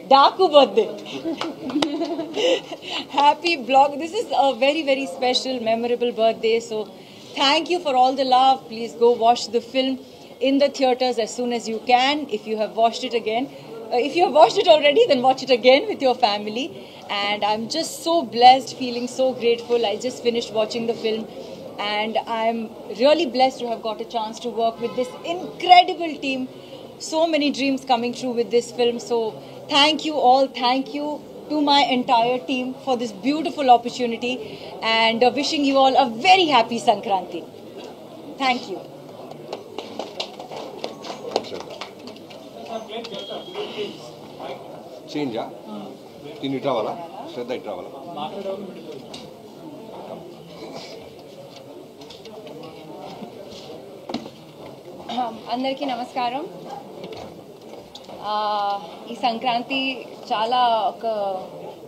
Daku birthday. Happy blog. This is a very, very special, memorable birthday. So thank you for all the love. Please go watch the film in the theaters as soon as you can. If you have watched it again, if you have watched it already, then watch it again with your family. And I'm just so blessed, feeling so grateful. I just finished watching the film. And I'm really blessed to have got a chance to work with this incredible team. So many dreams coming true with this film. So thank you all. Thank you to my entire team for this beautiful opportunity. And wishing you all a very happy Sankranti. Thank you. Change, yeah? Tin itra wala, Shraddha itra wala. అందరికీ నమస్కారం. ఈ సంక్రాంతి చాలా ఒక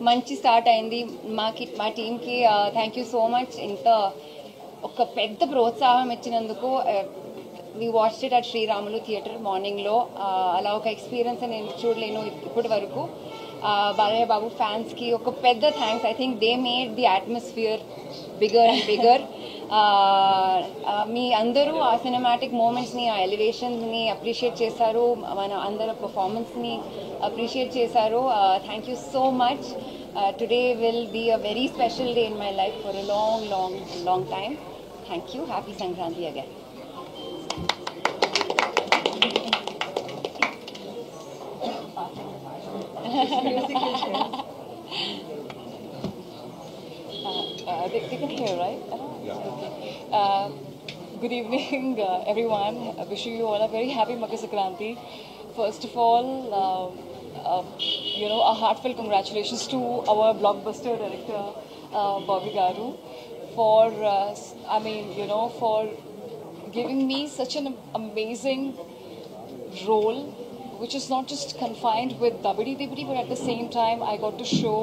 మంచి start అయింది మా టీంకి. Thank you so much. ఇంత ఒక పెద్ద ప్రోత్సాహం ఇచ్చినందుకు. We watch it at Sriramulu theatre మార్నింగ్లో. అలా ఒక ఎక్స్పీరియన్స్ నేను చూడలేను ఇప్పటి వరకు. బాలయ్య బాబు ఫ్యాన్స్కి ఒక పెద్ద thanks. I think they made the atmosphere bigger and bigger. మీ అందరూ ఆ సినిమాటిక్ మూమెంట్స్ని, ఆ ఎలివేషన్స్ని అప్రిషియేట్ చేశారు. మన అందరి పర్ఫార్మెన్స్ని అప్రిషియేట్ చేశారు. Thank you so much. Today will be a very special day in my life for a long long long time. Thank you. Happy Sankranti again. They can hear, right? Good evening, everyone. I wish you all a very happy Makar Sankranti. First of all, a heartfelt congratulations to our blockbuster director, Bobby Garu, for, for giving me such an amazing role, which is not just confined with Dabidi Dibidi, but at the same time, I got to show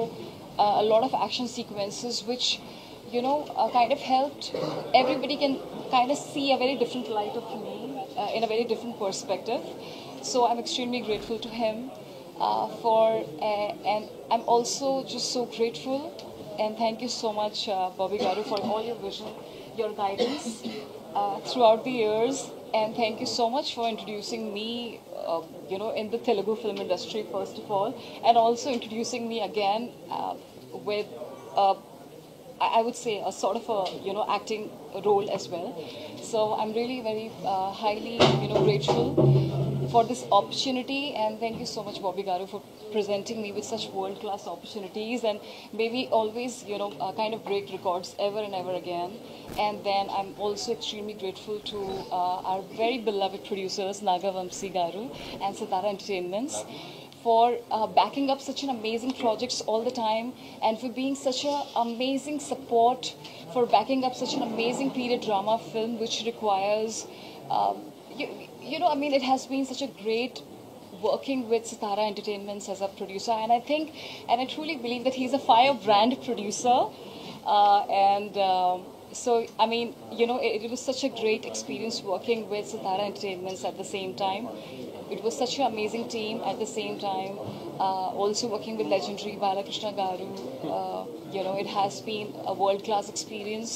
a lot of action sequences, which kind of helped everybody can kind of see a very different light of me in a very different perspective. So I'm extremely grateful to him and I'm also just so grateful and thank you so much, Bobby Garu, for all your vision, your guidance throughout the years, and thank you so much for introducing me in the Telugu film industry first of all, and also introducing me again with I would say a sort of a acting role as well. So I'm really very highly grateful for this opportunity, and thank you so much, Bobby Garu, for presenting me with such world-class opportunities, and maybe always kind of break records ever and ever again. And then I'm also extremely grateful to our very beloved producers, Nagavamsi Garu and Sitara Entertainments, for backing up such an amazing projects all the time, and for being such an amazing support, for backing up such an amazing period drama film, which requires, it has been such a great working with Sitara Entertainments as a producer, and I think, and I truly believe that he's a firebrand producer, so, it was such a great experience working with Sitara Entertainments at the same time. It was such an amazing team at the same time. Also working with legendary Balakrishna Garu, it has been a world-class experience.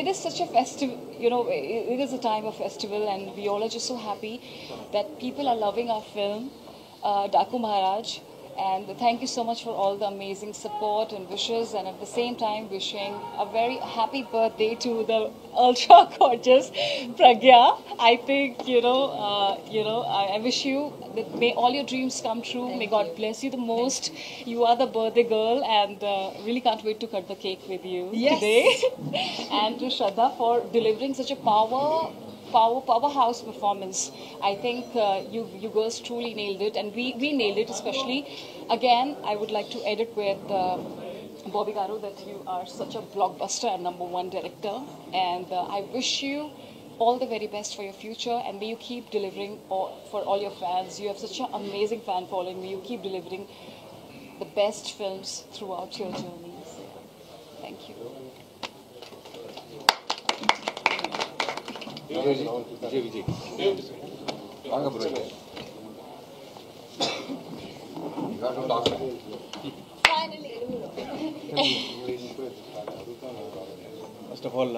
It is such a festive, it is a time of festival, and we all are just so happy that people are loving our film, Daku Maharaj. And thank you so much for all the amazing support and wishes, and at the same time wishing a very happy birthday to the ultra gorgeous Pragya. I think I wish you that may all your dreams come true. May God bless you the most. You are the birthday girl, and really can't wait to cut the cake with you today. And to Shraddha for delivering such a powerhouse performance. I think you girls truly nailed it, and we nailed it especially. Again, I would like to edit with Bobby Garu that you are such a blockbuster and #1 director, and I wish you all the very best for your future, and may you keep delivering for all your fans. You have such an amazing fan following. May you keep delivering the best films throughout your journeys. Thank you. Vijay. First of all,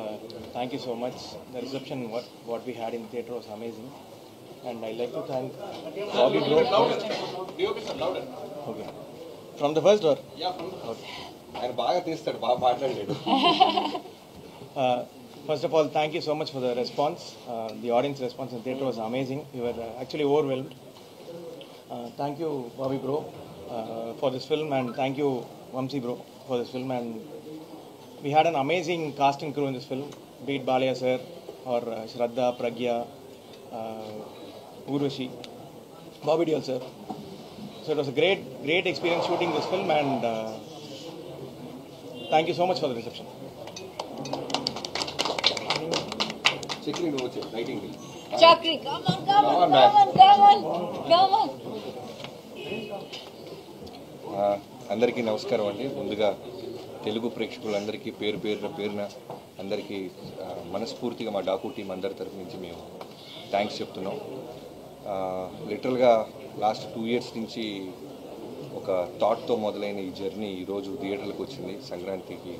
thank you so much. The reception, what we had in theatre was amazing, and I'd like to thank Bobby Bro. Okay. From the first or? Okay. ఆయన బాగా తీస్తాడు, బాగా మాట్లాడలేడు. First of all, thank you so much for the response. The audience response in theatre was amazing. We were actually overwhelmed. Thank you, Bobby Bro, for this film, and thank you, Vamsi Bro, for this film. And we had an amazing cast and crew in this film, be it Balaya sir or Shraddha, Pragya, Urvashi, Bobby Deol sir. So it was a great experience shooting this film, and thank you so much for the reception. Chakri నువ్వు వచ్చే lighting Chakri, come on, come on, Come on, man. come on, come on, come on. అందరికీ నమస్కారం అండి. ముందుగా తెలుగు ప్రేక్షకులందరికీ పేరున అందరికీ మనస్ఫూర్తిగా మా డాకు టీం అందరి తరఫు నుంచి మేము థ్యాంక్స్ చెప్తున్నాం. లిటరల్గా లాస్ట్ 2 years నుంచి ఒక థాట్తో మొదలైన ఈ జర్నీ ఈరోజు థియేటర్లకు వచ్చింది. సంక్రాంతికి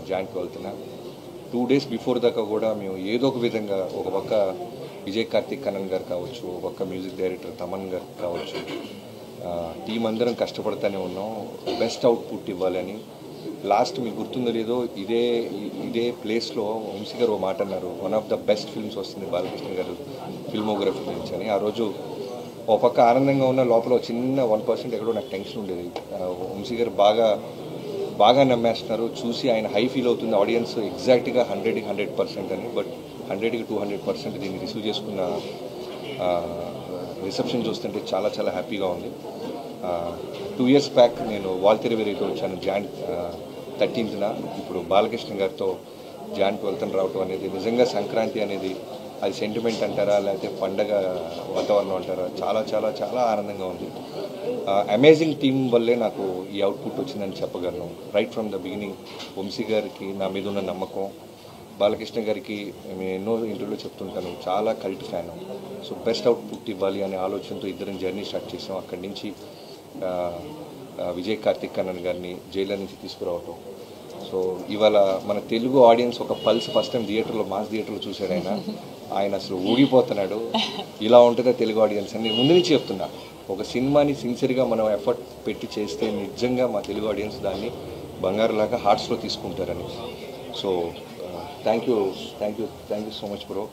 జాయింట్ వెళ్తున్నా 2 days బిఫోర్ దాకా కూడా మేము ఏదో ఒక విధంగా ఒక పక్క విజయ్ కార్తిక్ కన్నన్ గారు కావచ్చు, ఒక పక్క మ్యూజిక్ డైరెక్టర్ తమన్ గారు కావచ్చు, టీం అందరం కష్టపడుతూనే ఉన్నాం బెస్ట్ అవుట్పుట్ ఇవ్వాలని. లాస్ట్ మీకు గుర్తుందో లేదో ఇదే ప్లేస్లో వంశీ గారు ఓ మాట అన్నారు, one of the best films వస్తుంది బాలకృష్ణ గారు ఫిల్మోగ్రఫీ నుంచి అని. ఆ రోజు ఓ పక్క ఆనందంగా ఉన్న లోపల చిన్న 1% ఎక్కడో నాకు టెన్షన్ ఉండేది. వంశీ గారు బాగా నమ్మేస్తున్నారు, చూసి ఆయన హై ఫీల్ అవుతుంది ఆడియన్స్ ఎగ్జాక్ట్గా 100కి 100% అని. బట్ 100కి 200% దీన్ని రిసీవ్ చేసుకున్న రిసెప్షన్ చూస్తుంటే చాలా చాలా హ్యాపీగా ఉంది. 2 years బ్యాక్ నేను వాల్తెరవేరితో వచ్చాను జాన్ 13th. ఇప్పుడు బాలకృష్ణ గారితో జాన్ 12th రావటం అనేది నిజంగా సంక్రాంతి అనేది అది సెంటిమెంట్ అంటారా లేకపోతే పండగ వాతావరణం అంటారా, చాలా చాలా చాలా ఆనందంగా ఉంది. అమేజింగ్ టీం వల్లే నాకు ఈ అవుట్పుట్ వచ్చిందని చెప్పగలను. Right from the beginning Vamsi గారికి నా మీద ఉన్న నమ్మకం, బాలకృష్ణ గారికి నేను ఎన్నో ఇంటర్వ్యూలో చెప్తుంటాను చాలా cult fan. So best output ఇవ్వాలి అనే ఆలోచనతో ఇద్దరం జర్నీ స్టార్ట్ చేసాం. అక్కడి నుంచి విజయ్ కార్తిక్ కన్నన్ గారిని జైలర్ నుంచి తీసుకురావటం. సో ఇవాళ మన తెలుగు ఆడియన్స్ ఒక పల్స్ ఫస్ట్ టైం థియేటర్లో మాస్ థియేటర్లో చూశాడు ఆయన అసలు ఊగిపోతున్నాడు. ఇలా ఉంటుందా తెలుగు ఆడియన్స్ అని ముందు నుంచి చెప్తున్నా. ఒక సినిమాని సిన్సియర్గా మనం ఎఫర్ట్ పెట్టి చేస్తే నిజంగా మా తెలుగు ఆడియన్స్ దాన్ని బంగారులాగా హార్ట్స్లో తీసుకుంటారని. So thank you so much bro.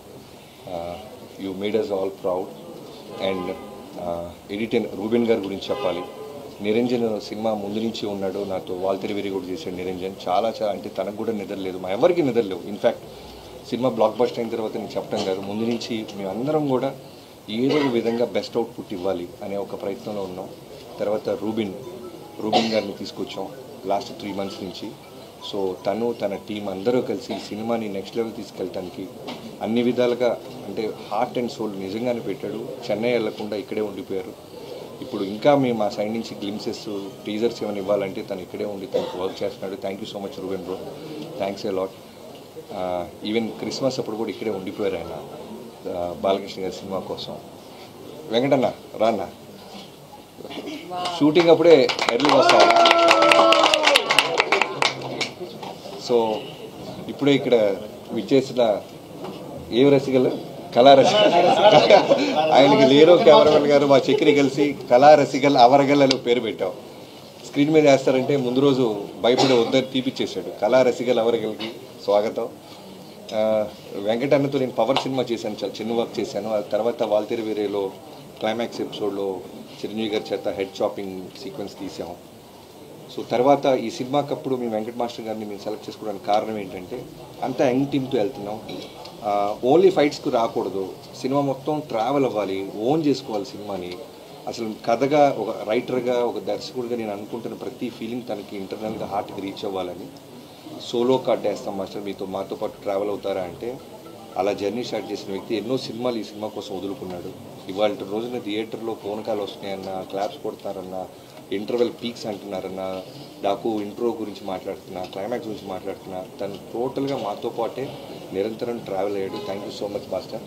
You made us all proud. And editor Ruben గారి గురించి చెప్పాలి. నిరంజన్ సినిమా ముందు నుంచి ఉన్నాడు నాతో, వాల్తెరవేరి కూడా చేశాడు నిరంజన్. చాలా అంటే తనకు కూడా నిద్రలేదు, మా ఎవరికి నిద్రలేవు. ఇన్ఫ్యాక్ట్ సినిమా బ్లాక్ బస్టర్ అయిన తర్వాత నేను చెప్పడం కాదు, ముందు నుంచి మేమందరం కూడా ఏదో ఒక విధంగా బెస్ట్ అవుట్పుట్ ఇవ్వాలి అనే ఒక ప్రయత్నంలో ఉన్నాం. తర్వాత రూబిన్ గారిని తీసుకొచ్చాం లాస్ట్ 3 months నుంచి. సో తన టీం అందరూ కలిసి సినిమాని నెక్స్ట్ లెవెల్ తీసుకెళ్ళటానికి అన్ని విధాలుగా అంటే హార్ట్ అండ్ సోల్ నిజంగానే పెట్టాడు. చెన్నై వెళ్లకుండా ఇక్కడే ఉండిపోయారు. ఇప్పుడు ఇంకా మేము మా సైడ్ నుంచి గ్లిమ్సెస్ టీజర్స్ ఏమైనా ఇవ్వాలంటే తను ఇక్కడే ఉండి తనకు వర్క్ చేస్తున్నాడు. Thank you so much Reuben bro, thanks a lot. Even Christmas అప్పుడు కూడా ఇక్కడే ఉండిపోయారు ఆయన బాలకృష్ణ గారి సినిమా కోసం. వెంకటన్న రాన్న షూటింగ్ అప్పుడే ఎర్లీగా వస్తాను. సో ఇప్పుడే ఇక్కడ విచ్చేసిన ఏ రసికలు కళారసికల్ ఆయనకి లేరో కెమెరామెన్ గారు మా చక్రి కలిసి కళారసికల్ అవరగల్ అని పేరు పెట్టాం. స్క్రీన్ మీద వేస్తారంటే ముందు రోజు భయపడే వద్దని తీపిచ్చేసాడు. కళారసికల్ అవరగల్కి స్వాగతం. వెంకటన్నతో నేను పవర్ సినిమా చేశాను, చాలా చిన్న వర్క్ చేశాను. ఆ తర్వాత వాల్తెరవేరేలో క్లైమాక్స్ ఎపిసోడ్లో చిరంజీవి గారి చేత హెడ్ చాపింగ్ సీక్వెన్స్ తీసాము. సో తర్వాత ఈ సినిమాకప్పుడు మేము వెంకట మాస్టర్ గారిని మేము సెలెక్ట్ చేసుకోవడానికి కారణం ఏంటంటే అంతా యంగ్ టీమ్తో వెళ్తున్నాం. ఓన్లీ ఫైట్స్కు రాకూడదు, సినిమా మొత్తం ట్రావెల్ అవ్వాలి, ఓన్ చేసుకోవాలి సినిమాని. అసలు కథగా ఒక రైటర్గా ఒక దర్శకుడిగా నేను అనుకుంటున్న ప్రతి ఫీలింగ్ తనకి ఇంటర్నల్గా హార్ట్కి రీచ్ అవ్వాలని సోలో కార్డ్ వేస్తాం మాస్టర్, మాతో పాటు ట్రావెల్ అవుతారా అంటే అలా జర్నీ స్టార్ట్ చేసిన వ్యక్తి ఎన్నో సినిమాలు ఈ సినిమా కోసం వదులుకున్నాడు. ఇవాళ రోజున థియేటర్లో ఫోన్ కాల్ వస్తున్నాయన్నా, క్లాప్స్ కొడతారన్నా, ఇంటర్వెల్ పీక్స్ అంటున్నారన్నా, డాకు ఇంట్రో గురించి మాట్లాడుతున్నా, క్లైమాక్స్ గురించి మాట్లాడుతున్నా, తను టోటల్గా మాతో పాటే నిరంతరం ట్రావెల్ అయ్యాడు. Thank you so much master.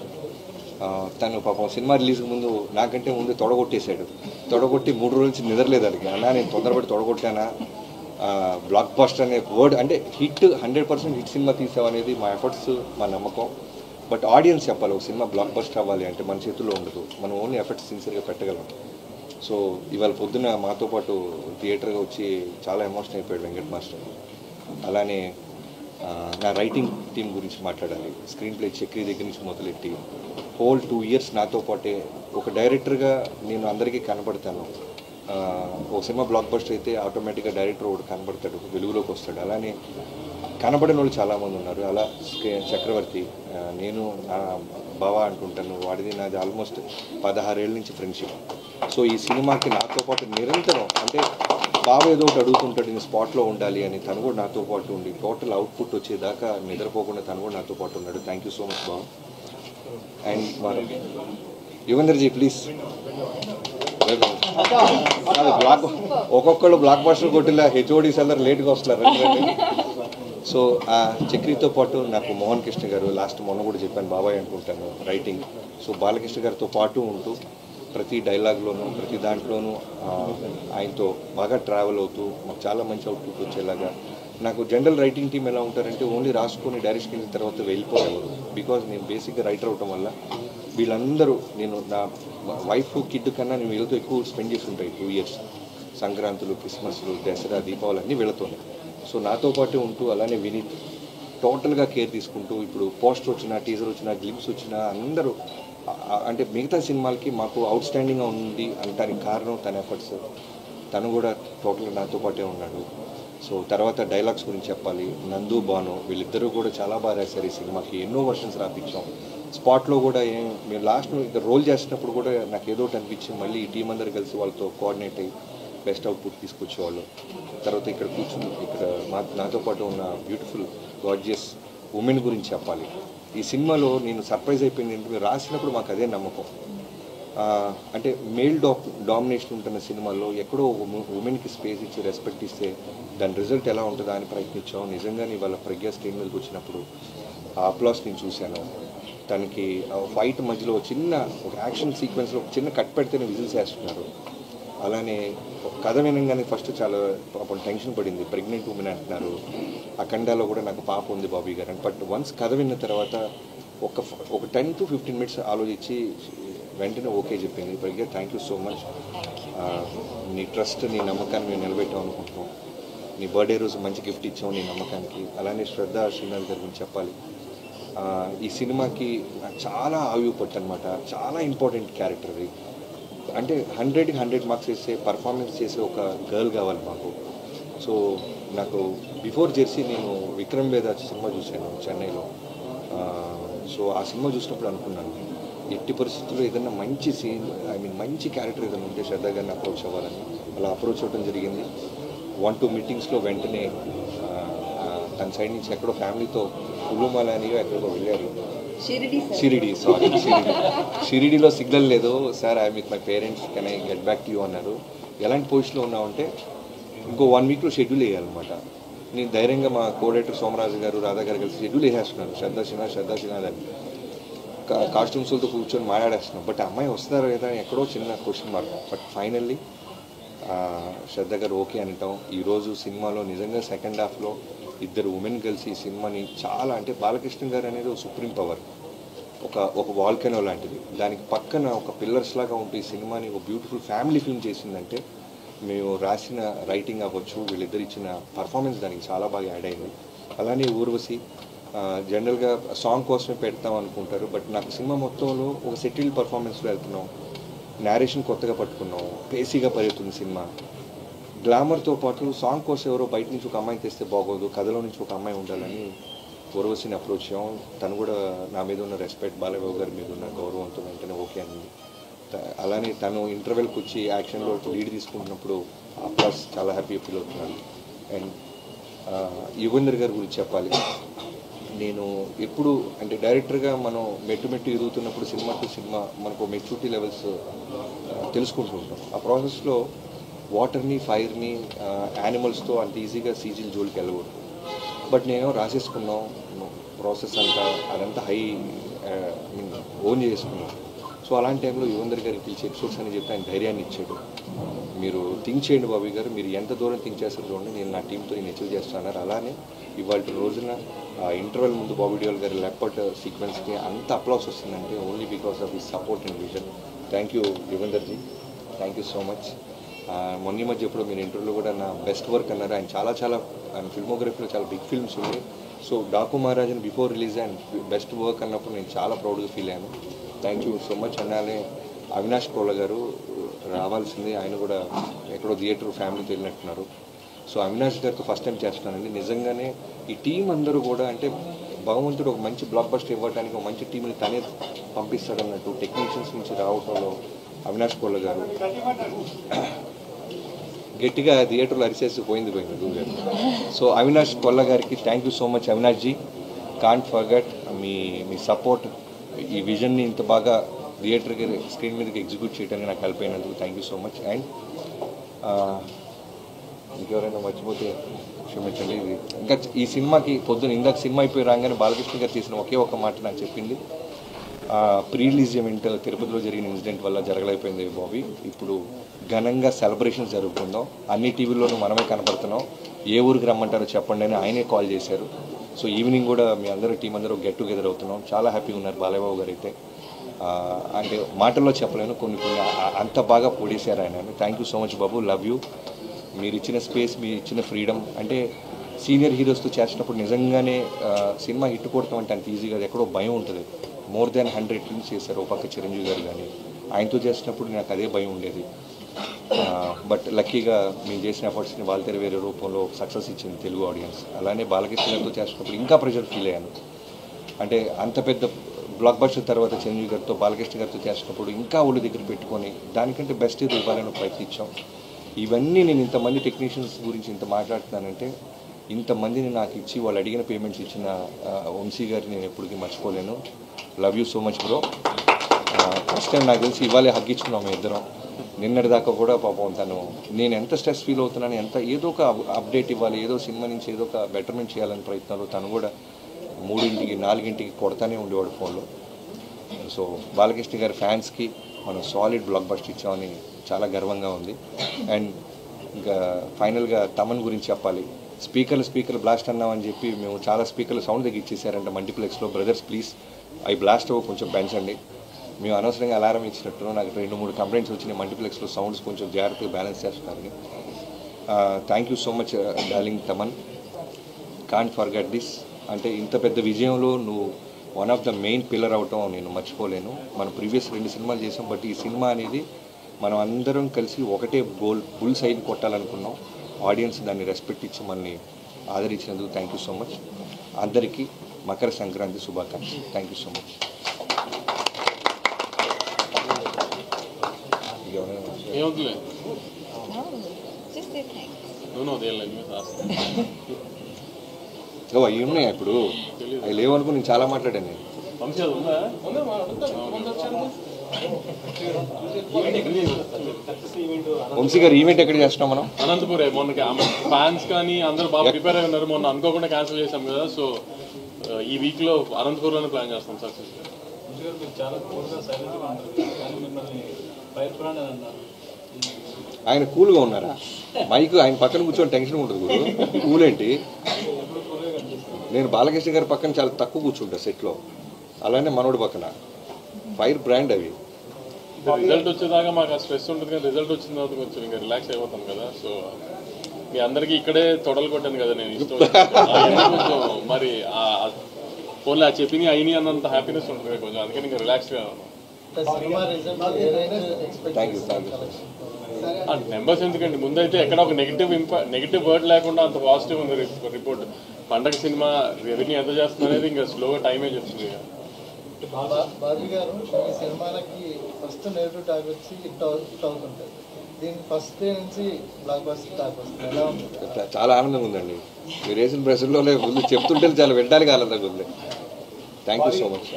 తను పాపం సినిమా రిలీజ్కి ముందు నాకంటే ముందు తొడగొట్టేశాడు. తొడగొట్టి 3 రోజుల నుంచి నిద్రలేదు అడిగి. అన్నా నేను తొందరపడి తొడగొట్టానా, బ్లాక్ బస్టర్ అనే వర్డ్ అంటే హిట్ 100% హిట్ సినిమా తీసామనేది మా ఎఫర్ట్స్, మా నమ్మకం. బట్ ఆడియన్స్ చెప్పాలి ఒక సినిమా బ్లాక్ బస్టర్ అవ్వాలి అంటే మన చేతుల్లో ఉండదు, మనం ఓన్లీ ఎఫర్ట్స్ సిన్సియర్గా పెట్టగలం. సో ఇవాళ పొద్దున మాతో పాటు థియేటర్గా వచ్చి చాలా ఎమోషనల్ అయిపోయాడు వెంకట్ మాస్టర్. అలానే నా రైటింగ్ టీం గురించి మాట్లాడాలి. స్క్రీన్ ప్లే చక్రి దగ్గర నుంచి మొదలెట్టి హోల్ 2 years నాతో పాటే ఒక డైరెక్టర్గా నేను అందరికీ కనబడతాను. ఒక సినిమా బ్లాక్ బస్టర్ అయితే ఆటోమేటిక్గా డైరెక్టర్ ఒకటి కనబడతాడు, వెలుగులోకి వస్తాడు. అలానే కనబడిన వాళ్ళు చాలామంది ఉన్నారు. అలా చక్రవర్తి, నేను నా బావ అంటుంటాను, వాడిది నాది ఆల్మోస్ట్ 16 ఏళ్ళ నుంచి ఫ్రెండ్షిప్. సో ఈ సినిమాకి నాతో పాటు నిరంతరం అంటే బావ ఏదో ఒకటి అడుగుతుంటాడు, నేను స్పాట్లో ఉండాలి అని, తను కూడా నాతో పాటు ఉండి టోటల్ అవుట్పుట్ వచ్చేదాకా నిద్రపోకుండా తను కూడా నాతో పాటు ఉన్నాడు. థ్యాంక్ యూ సో మచ్ బావ. And యుగంధర్జీ please. ఒక్కొక్కళ్ళు బ్లాక్ బస్టర్ కొట్టిలా హెచ్ఓడీస్ అందరు లేట్గా వస్తున్నారు. సో ఆ చక్రితో పాటు నాకు మోహన్ కృష్ణ గారు, లాస్ట్ మొన్న కూడా చెప్పాను బాబాయ్ అనుకుంటాను, రైటింగ్. సో బాలకృష్ణ గారితో పాటు ఉంటూ ప్రతి డైలాగ్లోనూ ప్రతి దాంట్లోనూ ఆయనతో బాగా ట్రావెల్ అవుతూ మాకు చాలా మంచి అవుట్పుట్ వచ్చేలాగా. నాకు జనరల్ రైటింగ్ టీం ఎలా ఉంటారంటే ఓన్లీ రాసుకొని డైరెక్ట్కి వెళ్ళిన తర్వాత వెళ్ళిపోయేవారు. బికాజ్ నేను బేసిక్గా రైటర్ అవటం వల్ల వీళ్ళందరూ, నేను నా వైఫ్ కిడ్ కన్నా నేను వీళ్ళతో ఎక్కువ స్పెండ్ చేసి ఉంటాయి 2 years. సంక్రాంతులు, క్రిస్మస్లు, దసరా, దీపావళి అన్నీ వీళ్ళతోనే. సో నాతో పాటు ఉంటూ అలానే వినీత్ టోటల్గా కేర్ తీసుకుంటూ, ఇప్పుడు పోస్టర్ వచ్చినా, టీజర్ వచ్చినా, గ్లిమ్స్ వచ్చినా అందరూ అంటే మిగతా సినిమాలకి మాకు అవుట్ స్టాండింగ్గా ఉంది అనటానికి కారణం తన ఎఫర్ట్స్. తను కూడా టోటల్గా నాతో పాటే ఉన్నాడు. సో తర్వాత డైలాగ్స్ గురించి చెప్పాలి. నందు, బాను వీళ్ళిద్దరూ కూడా చాలా బాగా రాశారు ఈ సినిమాకి. ఎన్నో వర్షన్స్ రాపించాం. స్పాట్లో కూడా మేము లాస్ట్ ఇక్కడ రోల్ చేసినప్పుడు కూడా నాకు ఏదో ఒకటి అనిపించింది, మళ్ళీ ఈ టీం అందరు కలిసి వాళ్ళతో కోఆర్డినేట్ అయ్యి బెస్ట్ అవుట్పుట్ తీసుకొచ్చేవాళ్ళు. తర్వాత ఇక్కడ కూర్చుని ఇక్కడ నాతో పాటు ఉన్న బ్యూటిఫుల్ గార్జియస్ ఉమెన్ గురించి చెప్పాలి. ఈ సినిమాలో నేను సర్ప్రైజ్ అయిపోయింది ఏంటంటే, మీరు రాసినప్పుడు మాకు అదే నమ్మకం. అంటే మేల్ డామినేషన్ ఉంటున్న సినిమాల్లో ఎక్కడో ఉమెన్కి స్పేస్ ఇచ్చి రెస్పెక్ట్ ఇస్తే దాని రిజల్ట్ ఎలా ఉంటుందా అని ప్రయత్నించాం. నిజంగానే వాళ్ళ ప్రజ్ఞ స్క్రీన్ మీదకి వచ్చినప్పుడు ఆ అప్లాస్ నేను చూశాను. తనకి ఫైట్ మధ్యలో చిన్న ఒక యాక్షన్ సీక్వెన్స్లో ఒక చిన్న కట్ పెడితేనే విజిల్స్ వేస్తున్నారు. అలానే కథ వినగానే ఫస్ట్ చాలా పాపం టెన్షన్ పడింది, ప్రెగ్నెంట్ ఉమెన్ అంటున్నారు. అఖండాలో కూడా నాకు పాప ఉంది బాబీ గారు అని. బట్ వన్స్ కథ విన్న తర్వాత ఒక 10 to 15 minutes ఆలోచించి వెంటనే ఓకే చెప్పింది. ప్రజ్ఞ థ్యాంక్ యూ సో మచ్. నీ ట్రస్ట్, నీ నమ్మకాన్ని మేము నిలబెట్టాం అనుకుంటున్నాం. నీ బర్త్డే రోజు మంచి గిఫ్ట్ ఇచ్చాం నీ నమ్మకానికి. అలానే శ్రద్ధ శ్రీనాథ్ గారి గురించి చెప్పాలి. ఈ సినిమాకి నాకు చాలా ఆయుపట్టు అనమాట. చాలా ఇంపార్టెంట్ క్యారెక్టర్ అది. అంటే 100కి 100 మార్క్స్ వేసే పర్ఫార్మెన్స్ చేసే ఒక గర్ల్ కావాలి మాకు. సో నాకు బిఫోర్ జెర్సీ నేను విక్రమ్ వేద సినిమా చూశాను చెన్నైలో. సో ఆ సినిమా చూసినప్పుడు అనుకున్నాను, ఎట్టి పరిస్థితుల్లో ఏదైనా మంచి సీన్, మంచి క్యారెక్టర్ ఏదైనా ఉంటే శ్రద్ధ గారిని అప్రోచ్ అవ్వాలని. అలా అప్రోచ్ అవ్వడం జరిగింది. 1-2 మీటింగ్స్లో వెంటనే తన సైడ్ నుంచి ఎక్కడో ఫ్యామిలీతో కులుమాల అని ఎక్కడికో వెళ్ళారు. షిరిడీలో సిగ్నల్ లేదు sir, I with my parents, can I get back to you అన్నారు. ఎలాంటి పొజిషన్లో ఉన్నామంటే ఇంకో 1 weekలో షెడ్యూల్ వేయాలన్నమాట. నేను ధైర్యంగా మా కోడైరెక్టర్ సోమరాజు గారు, రాధా గారు కలిసి షెడ్యూల్ వేసేస్తున్నారు. శ్రద్ధ సిన్హా అని కాస్ట్యూమ్స్లతో కూర్చొని మాట్లాడేస్తున్నాం. బట్ అమ్మాయి వస్తారో లేదా ఎక్కడో చిన్న క్వశ్చన్ మార్క్. బట్ ఫైనల్లీ శ్రద్ధ గారు ఓకే అంటాం. ఈరోజు సినిమాలో నిజంగా సెకండ్ హాఫ్లో 2 ఉమెన్ కలిసి ఈ సినిమాని చాలా, అంటే బాలకృష్ణ గారు అనేది ఒక సుప్రీం పవర్, ఒక వాల్కెనో లాంటిది. దానికి పక్కన ఒక పిల్లర్స్ లాగా ఉంటూ ఈ సినిమాని ఒక బ్యూటిఫుల్ ఫ్యామిలీ ఫిల్మ్ చేసిందంటే మేము రాసిన రైటింగ్ అవ్వచ్చు, వీళ్ళిద్దరు ఇచ్చిన పర్ఫార్మెన్స్ దానికి చాలా బాగా యాడ్ అయింది. అలానే ఊర్వశి జనరల్గా సాంగ్ కోసమే పెడతాం అనుకుంటారు. బట్ నాకు సినిమా మొత్తంలో ఒక సెటిల్డ్ పర్ఫార్మెన్స్లో వెళ్తున్నాం. నేరేషన్ కొత్తగా పట్టుకున్నాం, పేసీగా పరిగెత్తుంది సినిమా. గ్లామర్తో పాటు సాంగ్ కోసం ఎవరో బయట నుంచి ఒక అమ్మాయిని తెస్తే బాగోదు, కథలో నుంచి ఒక అమ్మాయి ఉండాలని ఊర్వశిని అప్రోచ్ అయ్యాం. తను కూడా నా మీద ఉన్న రెస్పెక్ట్, బాలబాబు గారి మీద ఉన్న గౌరవంతో వెంటనే ఓకే అనింది. అలానే తను ఇంటర్వెల్కి వచ్చి యాక్షన్లో లీడ్ తీసుకుంటున్నప్పుడు అప్లాస్ చాలా హ్యాపీ ఫీల్ అవుతున్నాను. అండ్ యుగంధర్ గారి గురించి చెప్పాలి. నేను ఎప్పుడు అంటే డైరెక్టర్గా మనం మెట్టు ఎదుగుతున్నప్పుడు సినిమా టు సినిమా మనకు మెచ్యూరిటీ లెవెల్స్ తెలుసుకుంటూ ఉంటాం. ఆ ప్రాసెస్లో వాటర్ని, ఫైర్ని, యానిమల్స్తో అంత ఈజీగా సీజీల జోలికి వెళ్ళకూడదు. బట్ నేను రాసేసుకున్నాం ప్రాసెస్ అంతా, అదంతా హై ఓన్ చేసుకున్నాం. సో అలాంటి టైంలో యువందర్ గారికి పిలిచి ఎపిసోడ్స్ అని చెప్పి ఆయన ధైర్యాన్ని ఇచ్చాడు. మీరు థింక్ చేయండి బాబీ గారు, మీరు ఎంత దూరం థింక్ చేస్తారు చూడండి, నేను నా టీంతో నేను అచీవ్ చేస్తాను. అలానే ఇవాళ రోజున ఇంటర్వెల్ ముందు బాబీ డియోల్ గారి లెపర్ట్ సీక్వెన్స్కి అంత అప్లాస్ వస్తుందంటే only because of his support and vision. Thank you యువందర్జీ, thank you so much. మొన్న మధ్య ఎప్పుడు మీరు ఇంటర్వ్యూలో కూడా నా బెస్ట్ వర్క్ అన్నారు. ఆయన ఫిల్మోగ్రఫీలో చాలా బిగ్ ఫిల్మ్స్ ఉన్నాయి. సో డాకు మహారాజన్ before release and best work అన్నప్పుడు నేను చాలా ప్రౌడ్గా ఫీల్ అయ్యాను. Thank you so much. అన్నాలే అవినాష్ కోళ్ళ గారు రావాల్సింది, ఆయన కూడా ఎక్కడో థియేటర్ ఫ్యామిలీతో వెళ్ళినట్టున్నారు. సో అవినాష్ గారితో ఫస్ట్ టైం చేస్తున్నానండి. నిజంగానే ఈ టీం అందరూ కూడా అంటే భగవంతుడు ఒక మంచి బ్లాక్ బస్టర్ ఇవ్వడానికి ఒక మంచి టీంని తనే పంపిస్తాడన్నట్టు టెక్నీషియన్స్ నుంచి రావటంలో అవినాష్ కోళ్ళ గారు గట్టిగా థియేటర్లో అరిసేసి పోయింది గారు. సో అవినాష్ కొల్ల గారికి thank you so much. Avinash ji, can't forget మీ సపోర్ట్, ఈ విజన్ని ఇంత బాగా థియేటర్కి స్క్రీన్ మీదకి ఎగ్జిక్యూట్ చేయడానికి నాకు హెల్ప్ అయినందుకు thank you so much. And ఇంకెవరైనా మర్చిపోతే క్షమించండి. ఇది ఇంకా ఈ సినిమాకి పొద్దున ఇందాక సినిమా అయిపోయి రాగానే బాలకృష్ణ గారు చేసిన ఒకే ఒక మాట నాకు చెప్పింది, ప్రీ రిలీజ్ ఈవెంట్ తిరుపతిలో జరిగిన ఇన్సిడెంట్ వల్ల జరగలేకపోయింది బాబీ, ఇప్పుడు ఘనంగా సెలబ్రేషన్స్ జరుగుతుందాం, అన్ని టీవీల్లోనూ మనమే కనపడుతున్నాం, ఏ ఊరికి రమ్మంటారో చెప్పండి అని ఆయనే కాల్ చేశారు. సో ఈవినింగ్ కూడా మీ అందరూ టీం అందరూ గెట్ టుగెదర్ అవుతున్నాం. చాలా హ్యాపీగా ఉన్నారు బాలయ్యబాబు గారు అయితే. అంటే మాటల్లో చెప్పలేను, కొన్ని అంత బాగా పొడిశారు ఆయన. Thank you so much Babu, love you. మీరు ఇచ్చిన స్పేస్, మీరు ఇచ్చిన ఫ్రీడమ్, అంటే సీనియర్ హీరోస్తో చేసినప్పుడు నిజంగానే సినిమా హిట్ కొడతాం అంటే అంత ఈజీగా ఎక్కడో భయం ఉంటుంది. మోర్ దాన్ 100 ఫిల్మ్స్ చేశారు ఒక పక్క చిరంజీవి గారు, కానీ ఆయనతో చేసినప్పుడు నాకు అదే భయం ఉండేది. బట్ లక్కీగా మేము చేసిన ఎఫర్ట్స్ని వాళ్ళ వేరే రూపంలో సక్సెస్ ఇచ్చింది తెలుగు ఆడియన్స్. అలానే బాలకృష్ణ గారితో చేసినప్పుడు ఇంకా ప్రెషర్ ఫీల్ అయ్యాను. అంటే అంత పెద్ద బ్లాక్ బస్టర్ తర్వాత చిరంజీవి గారితో బాలకృష్ణ గారితో చేసినప్పుడు ఇంకా ఒళ్ళు దగ్గర పెట్టుకొని దానికంటే బెస్ట్ ఇది ఇవ్వాలని ప్రయత్నించాం. ఇవన్నీ నేను ఇంతమంది టెక్నీషియన్స్ గురించి ఇంత మాట్లాడుతున్నానంటే ఇంతమందిని నాకు ఇచ్చి వాళ్ళు అడిగిన పేమెంట్స్ ఇచ్చిన వంశీ గారిని నేను ఎప్పటికీ మర్చిపోలేను. Love you so much bro. First time నాకు తెలిసి ఇవాళే హగ్గించుకున్నాం మేము ఇద్దరం. నిన్నటి దాకా కూడా పాపం నేను ఎంత స్ట్రెస్ ఫీల్ అవుతున్నాను, ఏదో ఒక అప్డేట్ ఇవ్వాలి, ఏదో సినిమా నుంచి ఏదో ఒక బెటర్మెంట్ చేయాలని ప్రయత్నాలు, తను కూడా 3 4 కొడతానే ఉండేవాడు ఫోన్లో. సో బాలకృష్ణ గారి ఫ్యాన్స్కి మనం సాలిడ్ బ్లాక్ బస్టర్ ఇచ్చామని చాలా గర్వంగా ఉంది. అండ్ ఇంకా ఫైనల్గా తమన్ గురించి చెప్పాలి. స్పీకర్లు బ్లాస్ట్ అన్నామని చెప్పి మేము చాలా స్పీకర్లు సౌండ్ దగ్గర ఇచ్చేసారంట మల్టీప్లెక్స్లో. బ్రదర్స్ ప్లీజ్ అవి బ్లాస్ట్ అవ్వ కొంచెం పెంచండి. మేము అనవసరంగా అలారం ఇచ్చినట్టు నాకు 2-3 కంప్లైంట్స్ వచ్చినాయి, మల్టీప్లెక్స్లో సౌండ్స్ కొంచెం జాగ్రత్తగా బ్యాలెన్స్ చేస్తున్నారని. Thank you so much darling Thaman, can't forget this. అంటే ఇంత పెద్ద విజయంలో నువ్వు one of the main pillar అవటం నేను మర్చిపోలేను. మనం ప్రీవియస్ 2 సినిమాలు చేసాం, బట్ ఈ సినిమా అనేది మనం అందరం కలిసి ఒకటే బుల్ సైడ్ కొట్టాలనుకున్నాం. ఆడియన్స్ దాన్ని రెస్పెక్ట్ ఇచ్చి మనల్ని ఆదరించినందుకు థ్యాంక్ యూ సో మచ్. అందరికీ మకర సంక్రాంతి శుభాకాంక్షలు. Thank you so much. అవి ఉన్నాయా ఇప్పుడు? అవి లేవనుకో నేను చాలా మాట్లాడాను. నేను వంశీ గారు ఈవెంట్ ఎక్కడ చేస్తున్నాం మనం? అనంతపురే. మొన్న ఫ్యాన్స్ కానీ అందరూ బాగా ప్రిపేర్ అయి ఉన్నారు. మొన్న అనుకోకుండా క్యాన్సిల్ చేసాం కదా, సో ఈ వీక్ లో అనంతపురంలోనే ప్లాన్ చేస్తాం సక్సెస్. ఆయన కూల్గా ఉన్నారా? మైక్ ఆయన పక్కన కూర్చొని టెన్షన్ ఉంటుంది గురు. కూల్ ఏంటి? నేను బాలకృష్ణ గారి పక్కన చాలా తక్కువ కూర్చుంటా సెట్లో, అలానే మనోడి పక్కన. ఫైర్ బ్రాండ్ అవి. రిజల్ట్ వచ్చేదాకా మాకు ఆ స్ట్రెస్ ఉంటుంది, కానీ రిజల్ట్ వచ్చిన తర్వాత కొంచెం ఇంకా రిలాక్స్ అయిపోతాం కదా. సో మీ అందరికీ ఇక్కడే తొడలు కొట్టాను కదా నేను, ఇష్టం కొంచెం మరి ఫోన్లో ఆ చెప్పింది అయినాయి అన్నంత హ్యాపీనెస్ ఉంటుంది కొంచెం, అందుకని ఇంకా రిలాక్స్గా ఉన్నాం. నెంబర్స్ ఎందుకండి, ముందైతే ఎక్కడ ఒక నెగిటివ్ వర్డ్ లేకుండా అంత పాజిటివ్ ఉంది రిపోర్ట్. పండగ సినిమా రెవెన్యూ ఎంత చేస్తుంది అనేది ఇంకా స్లోగా టైమే చెప్తుంది. బాబీ గారు ఈ సినిమాలకి ఫస్ట్ నెగిటివ్ టాక్ వచ్చి హిట్ అవుతుంటుంది, దీనికి ఫస్ట్ డే నుంచి బ్లాక్ బస్టర్ టాక్ వస్తుంది, ఎలా ఉంటుంది? చాలా ఆనందంగా ఉందండి. మీరు వేసిన ప్రశ్నలో ముందు చెప్తుంటే చాలా వినడానికి ఆనందంగా ఉంది. Thank you so much.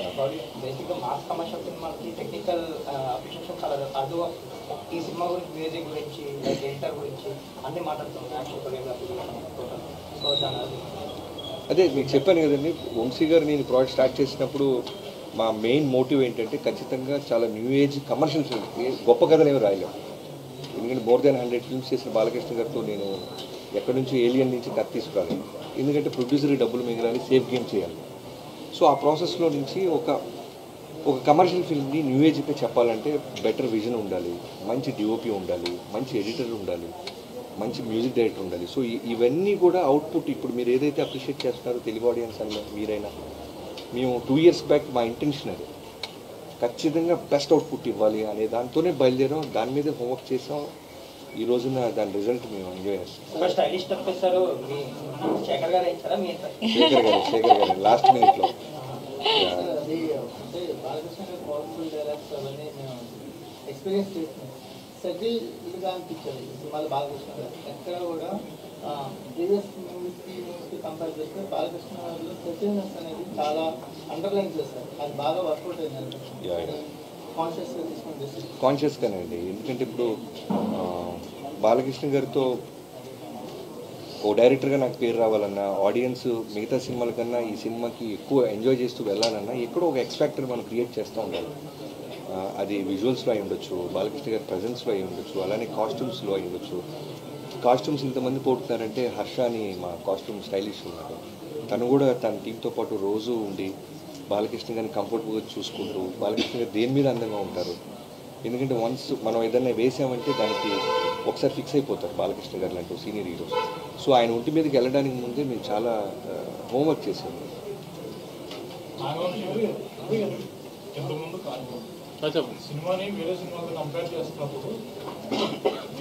ఈ సినిమా గురించి, మ్యూజిక్ గురించి, ఎడిటర్ గురించి అన్ని మాట్లాడుతున్నాం. అదే మీకు చెప్పాను కదండి, వంశీ గారు నేను ప్రాజెక్ట్ స్టార్ట్ చేసినప్పుడు మా మెయిన్ మోటివ్ ఏంటంటే ఖచ్చితంగా చాలా న్యూ ఏజ్ కమర్షియల్ ఫిల్మ్, గొప్ప కథలు ఏమి రాయలేము. ఎందుకంటే మోర్ దాన్ 100 ఫిల్మ్స్ చేసిన బాలకృష్ణ గారితో నేను ఎక్కడి నుంచి ఏలియన్ నుంచి కథ తీసుకురాలేదు. ఎందుకంటే ప్రొడ్యూసర్కి డబ్బులు మిగలాలి, సేఫ్ గేమ్ చేయాలి. సో ఆ ప్రాసెస్లో నుంచి ఒక కమర్షియల్ ఫిల్మ్ని న్యూ ఏజ్గా చెప్పాలంటే బెటర్ విజన్ ఉండాలి, మంచి డిఓపి ఉండాలి, మంచి ఎడిటర్ ఉండాలి, మంచి మ్యూజిక్ డైరెక్టర్ ఉండాలి. సో ఇవన్నీ కూడా అవుట్పుట్ ఇప్పుడు మీరు ఏదైతే అప్రిషియేట్ చేస్తున్నారో తెలుగు ఆడియన్స్ అని మీరైనా, మేము 2 years బ్యాక్ మా ఇంటెన్షన్ అది ఖచ్చితంగా బెస్ట్ అవుట్పుట్ ఇవ్వాలి అనే దాంతోనే బయలుదేరాం. దాని మీద హోంవర్క్ చేసాం. ఈ రోజున దాని రిజల్ట్ మేము ఎంజాయ్ చేస్తాం. స్టైలిష్ స్టెప్ ఇస్తారు శేఖర్ గారు ఇచ్చారా మీ శేఖర్ గారు లాస్ట్ మినిట్లో. అది అంటే బాలకృష్ణ గారు పవర్ఫుల్ డైలాగ్స్ అవన్నీ మేము ఎక్స్పీరియన్స్ చేస్తున్నాం. సెటిల్ ఇదిగా అనిపించాలి సినిమాలు బాలకృష్ణ గారు. ఎక్కడ కూడా ప్రీవియస్ మూవీస్కి కంపేర్ చేస్తే బాలకృష్ణ గారిలో సెటిల్నెస్ అనేది చాలా అండర్లైన్ చేస్తారు. అది బాగా వర్కౌట్ అయింది కాన్షియస్గా తీసుకుని కాన్షియస్గానే అండి. ఎందుకంటే ఇప్పుడు బాలకృష్ణ గారితో ఓ డైరెక్టర్గా నాకు పేరు రావాలన్నా, ఆడియన్స్ మిగతా సినిమాల కన్నా ఈ సినిమాకి ఎక్కువ ఎంజాయ్ చేస్తూ వెళ్ళాలన్నా ఎక్కడో ఒక ఎక్స్‌ఫ్యాక్టర్ మనం క్రియేట్ చేస్తూ ఉండాలి. అది విజువల్స్లో అయి ఉండొచ్చు, బాలకృష్ణ గారి ప్రజెన్స్లో అయి ఉండొచ్చు, అలానే కాస్ట్యూమ్స్లో అయి ఉండొచ్చు. కాస్ట్యూమ్స్ ఇంతమంది పోతున్నారంటే హర్ష అని మా కాస్ట్యూమ్ స్టైలిష్ ఉన్నారు. తను కూడా తన టీంతో పాటు రోజు ఉండి బాలకృష్ణ గారిని కంఫర్టబుల్గా చూసుకుంటూ, బాలకృష్ణ గారు దేని మీద అందంగా ఉంటారు. ఎందుకంటే వన్స్ మనం ఏదైనా వేసామంటే దానికి ఒకసారి ఫిక్స్ అయిపోతారు బాలకృష్ణ గారు లాంటి సీనియర్ హీరోస్. సో ఆయన ఒంటి మీదకి వెళ్ళడానికి ముందే మేము చాలా హోంవర్క్ చేసాము. సినిమాని వేరే సినిమాతో కంపేర్ చేస్తున్నప్పుడు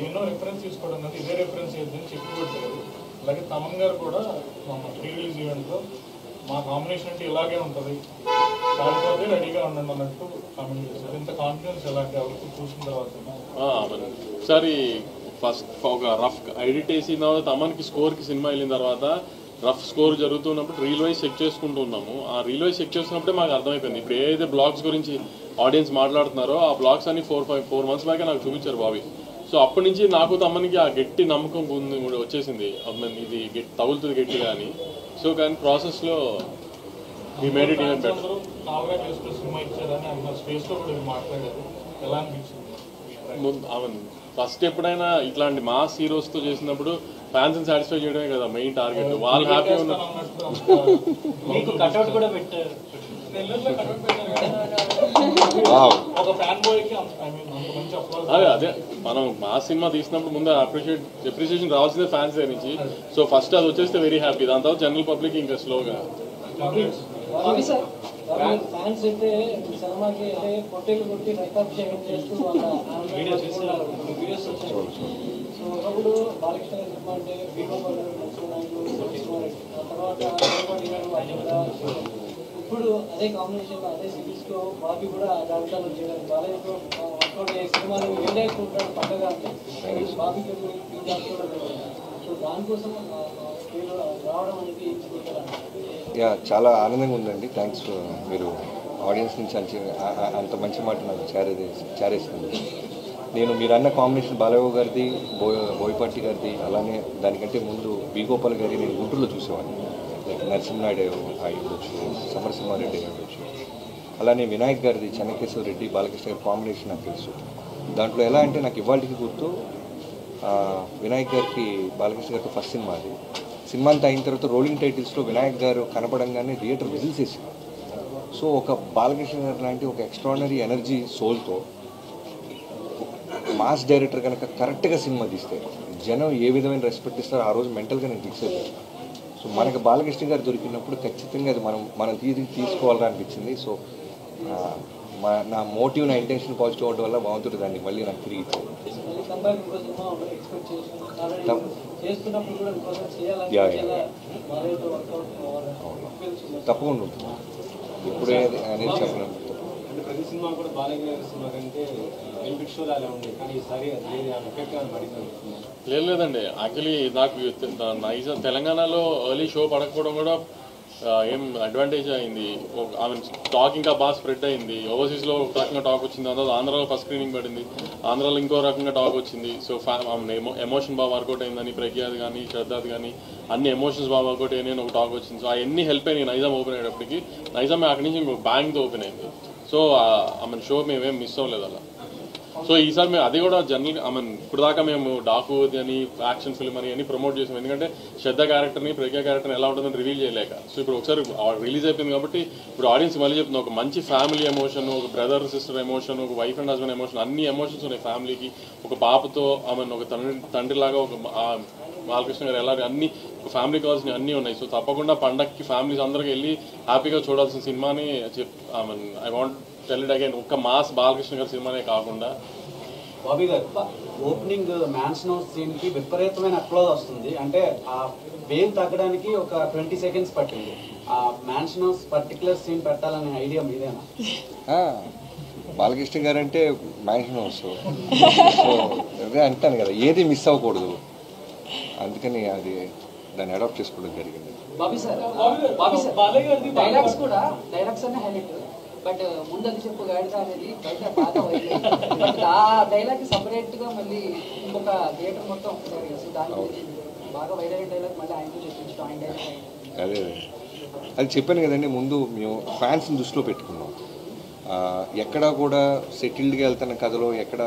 ఎన్నో రిఫరెన్స్ తీసుకోవడం అనేది ఇదే రిఫరెన్స్ ఏదని చెప్పుకోవట్లేదు. అలాగే తమన్ గారు కూడా ప్రీ రిలీజ్ ఈవెంట్లో మా కాంబినేషన్ అంటే ఇలాగే ఉంటుంది, కాకపోతే రెడీగా ఉండండి అన్నట్టు కామెంట్ చేశారు. ఇంత కాన్ఫిడెన్స్ ఎలాంటి ఎవరికి చూసిన తర్వాత ఒకసారి ఫస్ట్ ఒక రఫ్ ఎడిట్ వేసిన తర్వాత తమన్కి స్కోర్కి సినిమా వెళ్ళిన తర్వాత రఫ్ స్కోర్ జరుగుతున్నప్పుడు రీల్ వైజ్ చెక్ చేసుకుంటూ ఉన్నాము. ఆ రీల్ వైజ్ చెక్ చేస్తున్నప్పుడే మాకు అర్థమైపోయింది ఇప్పుడు ఏదైతే బ్లాగ్స్ గురించి ఆడియన్స్ మాట్లాడుతున్నారో ఆ బ్లాగ్స్ అన్ని 4 months బ్యాకే నాకు చూపించారు బాబీ. సో అప్పటి నుంచి నాకు తమన్కి ఆ గట్టి నమ్మకం వచ్చేసింది, ఇది తగులుతుంది గట్టిగా అని. సో కానీ ప్రాసెస్లో ఈ made it even better. Cinema ఇచ్చారని అన్న స్పేస్లో కూడా మాట్లాడారు, ఎలా అనిపించింది? ఫస్ట్ ఎప్పుడైనా ఇట్లాంటి మాస్ హీరోస్తో చేసినప్పుడు ఫ్యాన్స్ సాటిస్ఫై చేయడమే కదా మెయిన్ టార్గెట్. వాళ్ళు హ్యాపీగా ఉన్నారు. కట్అవుట్ కూడా పెట్టారు. అదే మనం మా సినిమా తీసినప్పుడు ముందు అప్రిషియేషన్ రావాల్సిందే ఫ్యాన్స్ దగ్గర నుంచి. సో ఫస్ట్ అది వచ్చేస్తే వెరీ హ్యాపీ, దాని తర్వాత జనరల్ పబ్లిక్ ఇంకా స్లోగా. ఫ్యాన్స్ అయితే సినిమాకి అంటే పొట్టేలు కొట్టి రైతాభిషేకం చేస్తూ వీడియోస్ వచ్చాయి. సో ఒకప్పుడు బాలకృష్ణ సినిమా అంటే తర్వాత ఇప్పుడు అదే కాంబినేషన్ అదే సిరీస్ లో బాబీ కూడా జాబితాలో చేయడానికి బాలయ్యతో వర్కౌట్ అయ్యే సినిమాలు ఏదైతుంటాడు పక్కగా బాబీకి సో దానికోసం రావడం అనేది యా చాలా ఆనందంగా ఉందండి. థ్యాంక్స్. మీరు ఆడియన్స్ నుంచి అంత మంచి మాట నాకు చేరేస్తుంది. మీరు అన్న కాంబినేషన్ బాలయ్య గారిది, బోయపాటి గారిది, అలానే దానికంటే ముందు బి గోపాల్ గారి నేను గుంటూరులో చూసేవాడిని. లైక్ నరసింహనాయుడు అయి ఉండొచ్చు, సమరసింహారెడ్డి అయి ఉండొచ్చు, అలానే వినాయక్ గారిది చెన్నకేశ్వర రెడ్డి బాలకృష్ణ గారి కాంబినేషన్ నాకు తెలుసు. దాంట్లో ఎలా అంటే నాకు ఇవాళకి గుర్తు వినాయక్ గారికి బాలకృష్ణ గారితో ఫస్ట్ సినిమా అది. సినిమా అంతా అయిన తర్వాత రోలింగ్ టైటిల్స్లో వినాయక్ గారు కనపడంగానే థియేటర్ విజిల్స్ వేసి. సో ఒక బాలకృష్ణ గారు లాంటి ఒక ఎక్స్ట్రాడినరీ ఎనర్జీ సోల్తో మాస్ డైరెక్టర్ కనుక కరెక్ట్గా సినిమా తీస్తే జనం ఏ విధమైన రెస్పెక్ట్ ఇస్తారో ఆ రోజు మెంటల్గా నేను ఫిక్స్ అయిపోయాను. సో మనకు బాలకృష్ణ గారు దొరికినప్పుడు ఖచ్చితంగా అది మనం తీసుకోవాలని అనిపించింది. సో నా మోటివ్, నా ఇంటెన్షన్ పాజిటివ్ అవడం వల్ల బాగుంటుంది, దాన్ని మళ్ళీ నాకు తిరిగి ఇచ్చాను. తప్పకుండా ఉంటుంది. ఇప్పుడే అనేది చెప్పలేము. ప్రతి సినిమా కూడా బాలయ్య సినిమా కంటే బెనిఫిట్ షో అలా ఉంది, కానీ ఈసారి లేదండి. యాక్చువల్లీ నాకు తెలంగాణలో ఎర్లీ షో పడకపోవడం కూడా ఏం అడ్వాంటేజ్ అయింది. ఆమె టాక్ ఇంకా బాగా స్ప్రెడ్ అయింది. ఓవర్సీస్లో ఒక రకంగా టాక్ వచ్చింది, అందులో ఆంధ్రాలో ఫస్ట్ స్క్రీనింగ్ పడింది, ఆంధ్రాలో ఇంకో రకంగా టాక్ వచ్చింది. సో ఎమోషన్ బాగా వర్కౌట్ అయిందని ప్రజ్ఞాది కానీ శ్రద్ధాది కానీ అన్ని ఎమోషన్స్ బాగా వర్కౌట్ అయ్యాయని ఒక టాక్ వచ్చింది. సో అవన్నీ హెల్ప్ అయినాయి. నైజాం ఓపెన్ అయ్యేటప్పటికి నైజాం అక్కడి నుంచి ఇంకో బ్యాంక్తో ఓపెన్ అయింది. సో ఆమె షో మేమేం మిస్ అవ్వలేదు అలా. సో ఈసారి మేము అది కూడా జనరల్గా ఇప్పుడు దాకా మేము డాకు అని యాక్షన్ ఫిల్మ్ అని ప్రమోట్ చేసాం. ఎందుకంటే శ్రద్ధ క్యారెక్టర్ని ప్రజ్ఞా క్యారెక్టర్ని ఎలా ఉంటుందని రివీల్ చేయలేక. సో ఇప్పుడు ఒకసారి రిలీజ్ అయిపోయింది కాబట్టి ఇప్పుడు ఆడియన్స్ మళ్ళీ చెప్తుంది, ఒక మంచి ఫ్యామిలీ ఎమోషన్, ఒక బ్రదర్ సిస్టర్ ఎమోషన్, ఒక వైఫ్ అండ్ హస్బెండ్ ఎమోషన్, అన్ని ఎమోషన్స్ ఉన్నాయి ఫ్యామిలీకి. ఒక పాపతో ఒక తండ్రిలాగా ఒక బాలకృష్ణ గారు ఎలా అన్ని ఒక ఫ్యామిలీ కావాల్సిన అన్నీ ఉన్నాయి. సో తప్పకుండా పండగకి ఫ్యామిలీస్ అందరికి వెళ్ళి హ్యాపీగా చూడాల్సిన సినిమాని I want tell it again, ఒక్క మాస్ బాలకృష్ణ గారి సినిమానే కాకుండా. బాబీ గారు, ఓపెనింగ్ మ్యాన్షన్ హౌస్ సీన్ కి విపరీతమైన అప్లోజ్ వస్తుంది. అంటే ఆ వేవ్ తగ్గడానికి ఒక 20 seconds పట్టింది. ఆ మ్యాన్షన్ హౌస్ పర్టికులర్ సీన్ పెట్టాలనే ఐడియా మీదేనా? బాలకృష్ణ గారు అంటే మ్యాన్షన్ హౌస్, సో అదే అంటాను కదా, ఏది మిస్ అవ్వకూడదు, అందుకని అది దాన్ని అడాప్ట్ చేసుకోవడం జరిగింది. బాబీ సార్ డైలాగ్స్ కూడా డైలాగ్స్ అనే హైలైట్, బట్ ముందది చెప్పు గాడిద అనేది బయట బాగా వైరల్. బట్ ఆ డైలాగ్ సపరేట్ గా మళ్ళీ ఇంకొక థియేటర్ మొత్తం ఒకసారి, సో దాని గురించి బాగా వైరల్ డైలాగ్ మళ్ళీ ఆయనతో చెప్పించడం, ఆయన డైలాగ్ అదే అది చెప్పాను కదండి. ముందు మేము ఫ్యాన్స్ని దృష్టిలో పెట్టుకున్నాం. ఎక్కడా కూడా సెటిల్డ్గా వెళ్తున్న కథలో ఎక్కడ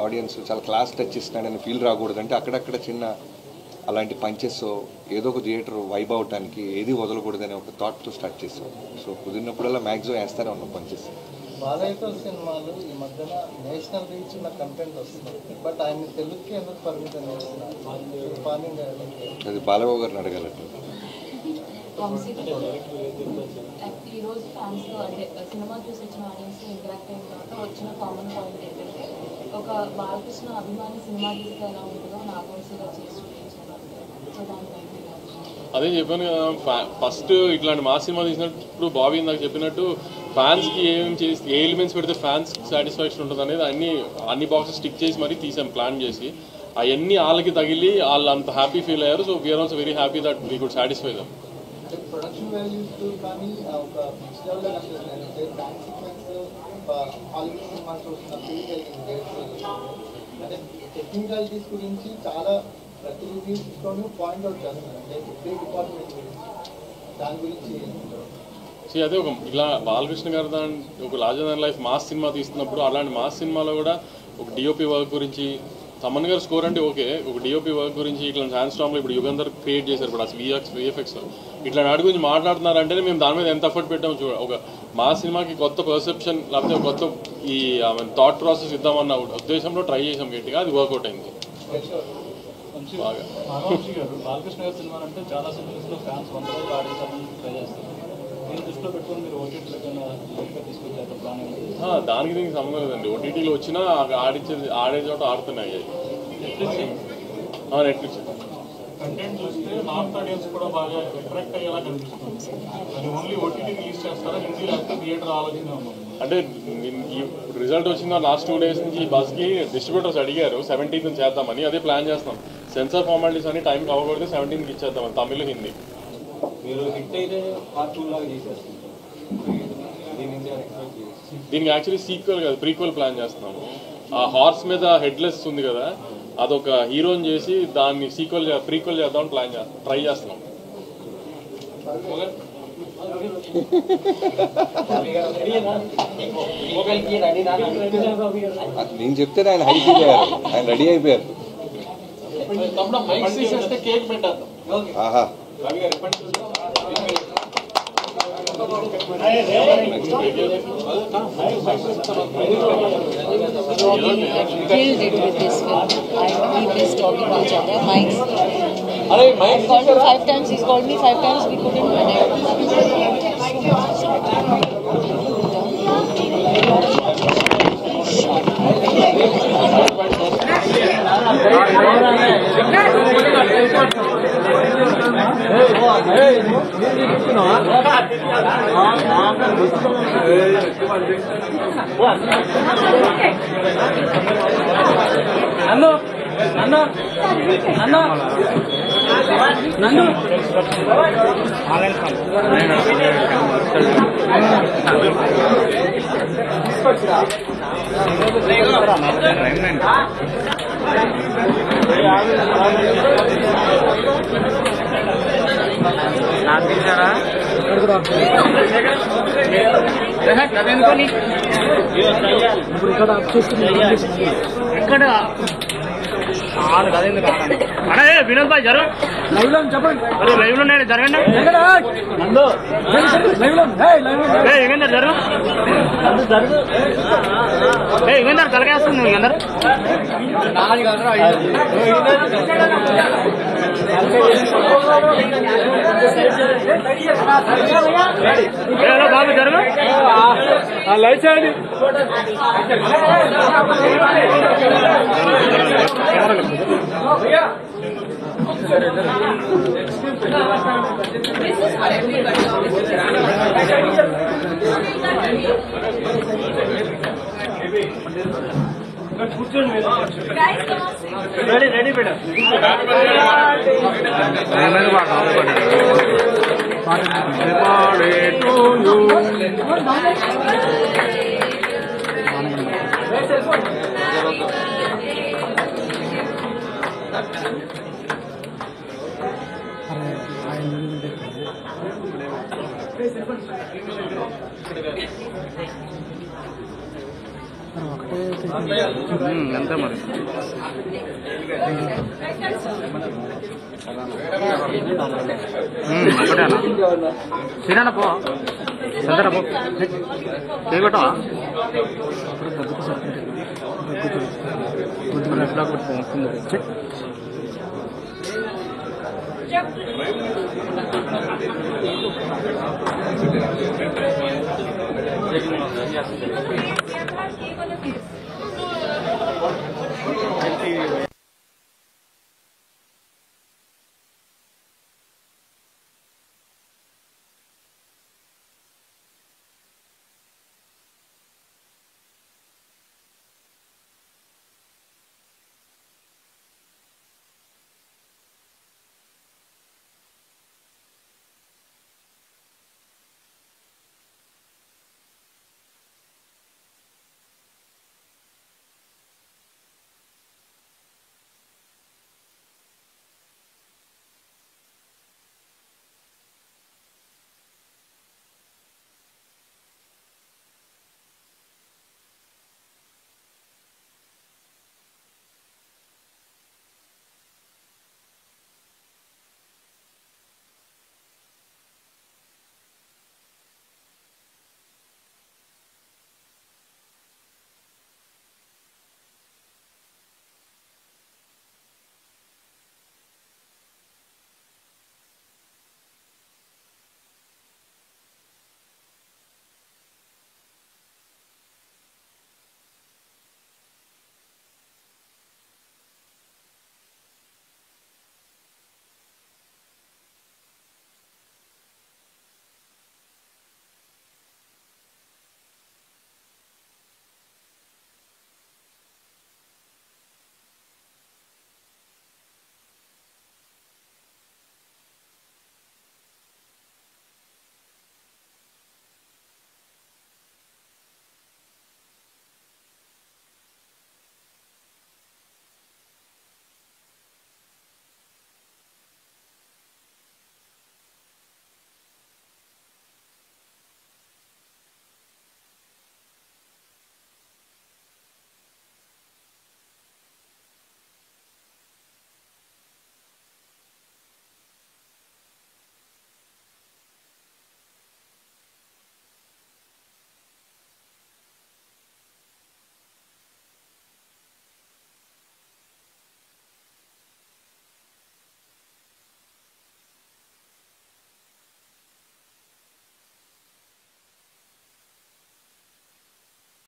ఆడియన్స్ చాలా క్లాస్ టచ్ ఇస్తున్నాడని ఫీల్ రాకూడదంటే అక్కడక్కడ చిన్న అలాంటి పంచెస్ ఏదో ఒక థియేటర్ వైబ్ అవటానికి ఏది వదలకూడదని ఒక థాట్తో స్టార్ట్ చేసాం. సో కుదిరినప్పుడల్లా మ్యాక్సిమం వేస్తూనే ఉన్నాం పంచెస్. బాలయ్య సినిమాలు ఈ మధ్యన నేషనల్ రీచ్ ఉన్న కంటెంట్ వస్తుంది, బట్ ఆయన తెలుగుకి ఎందుకు పరిమితం చేస్తున్నారు? అది బాలయ్య గారిని అడగాలంటే. ఈరోజు ఫ్యాన్స్తో అంటే సినిమా చూసి వచ్చిన ఆడియన్స్తో ఇంటరాక్ట్ అయిన తర్వాత వచ్చిన కామన్ పాయింట్ ఏంటంటే, ఒక బాలకృష్ణ అభిమాని సినిమా తీస్తే ఎలా ఉంటుందో నాగవంశీగా చేసి సో దాని అదే చెప్పాను కదా, ఫస్ట్ ఇట్లాంటి మా సినిమా తీసినప్పుడు బాబీ నాకు చెప్పినట్టు ఫ్యాన్స్కి ఏమేమి చేసి ఏ ఎలిమెంట్స్ పెడితే ఫ్యాన్స్ సాటిస్ఫాక్షన్ ఉంటుంది అనేది అన్ని బాక్సెస్ స్టిక్ చేసి మరీ తీసాం ప్లాన్ చేసి. అవన్నీ వాళ్ళకి తగిలి వాళ్ళు అంత హ్యాపీ ఫీల్ అయ్యారు. So we're also very happy that we could satisfy them. Production values కానీ ఒక నెక్స్ట్ లెవెల్లో కనిపిస్తుంది. డాన్స్ సీక్వెన్స్ హాలీవుడ్ సినిమా చూస్తున్నప్పుడు అంటే టెక్నికాలిటీస్ గురించి చాలా ప్రతి రివ్యూస్లోనూ పాయింట్ అవుట్ చేస్తున్నారు. అంటే డిపార్ట్మెంట్ గురించి దాని గురించి అదే ఒక ఇలా బాలకృష్ణ గారు ఒక larger than life mass cinema తీస్తున్నప్పుడు అలాంటి మాస్ సినిమాలో కూడా ఒక డిఓపి వర్క్ గురించి, తమన్ గారు స్కోర్ అంటే ఓకే, ఒక డిఓపి వర్క్ గురించి ఇట్లా హ్యాండ్ స్టామ్లో ఇప్పుడు యుగంధర్ క్రియేట్ చేశారు. ఇప్పుడు అసలు విఎఫ్ఎక్స్ ఇట్లా నాటి గురించి మాట్లాడుతున్నారంటేనే మేము దాని మీద ఎంత ఎఫర్ట్ పెట్టాము. ఒక మా సినిమాకి కొత్త పర్సెప్షన్ లేకపోతే కొత్త ఈ థాట్ ప్రాసెస్ ఇద్దామన్న ఉద్దేశంలో ట్రై చేసాం గట్టిగా, అది వర్కౌట్ అయింది బాగా. బాలకృష్ణ గారి సినిమా అంటే చాలా సినిమాస్లో ఫ్యాన్స్ 100 రోజులు ఆడించాలని ట్రై చేస్తారు. దీన్ని దృష్టిలో పెట్టుకుని మీరు ఓటీటీలో తీసుకొచ్చారు ప్లాన్? దానికి దీనికి సంబంధం లేదండి. ఓటీటీలో వచ్చినా ఆడే చోట ఆడుతున్నాయి. నెట్ఫ్లిక్స్ కంటెంట్ చూస్తే నార్త్ ఆడియన్స్ కూడా బాగా అట్రాక్ట్ అయ్యేలా కనిపిస్తుంది. అది ఓన్లీ ఓటీటీ రిలీజ్ చేస్తారా, హిందీ లేకపోతే థియేటర్ ఆలోచన ఉంది? అంటే రిజల్ట్ వచ్చిన లాస్ట్ 2 days నుంచి బస్కి డిస్ట్రిబ్యూటర్స్ అడిగారు 17th చేద్దామని. అదే ప్లాన్ చేస్తాం. సెన్సార్ ఫార్మాలిటీస్ అని టైం అవ్వకూడదు, 17th ఇచ్చేద్దామని, తమిళ హిందీ. మీరు హిట్ అయితే పార్ట్ 2 లాగా చేసేస్తారు. దీనికి యాక్చువల్లీ సీక్వెల్ కాదు, ప్రీక్వెల్ ప్లాన్ చేస్తున్నాము. ఆ హార్స్ మీద హెడ్లెస్ ఉంది కదా, అదొక హీరోని చేసి దాన్ని ప్రీక్వెల్ చేద్దామని ట్రై చేస్తున్నాం. నేను చెప్తే ఆయన హై ఫీల్ అయ్యారు, ఆయన రెడీ అయిపోయారు. కేక్ పెట్టారు. ఆహా Killed it with this film. I keep this talking to each other. Mike's. I've called him 5 times. He's called me 5 times. We couldn't అన్న ఎక్కడ అరే వినోద్ భాయ్ జరు లైవ్ లో చెప్పండి లైవ్ లో జరగండి ఏమైందారు జరు ఏమైందారు తలకేస్తుంది నువ్వు అందరు బాబు జరుగు లైవ్ చేయండి రెడీ రెడీ మేడం అంతే మరి ఒకటేనా తినడా పో చందరా పో చేయగొట్టవా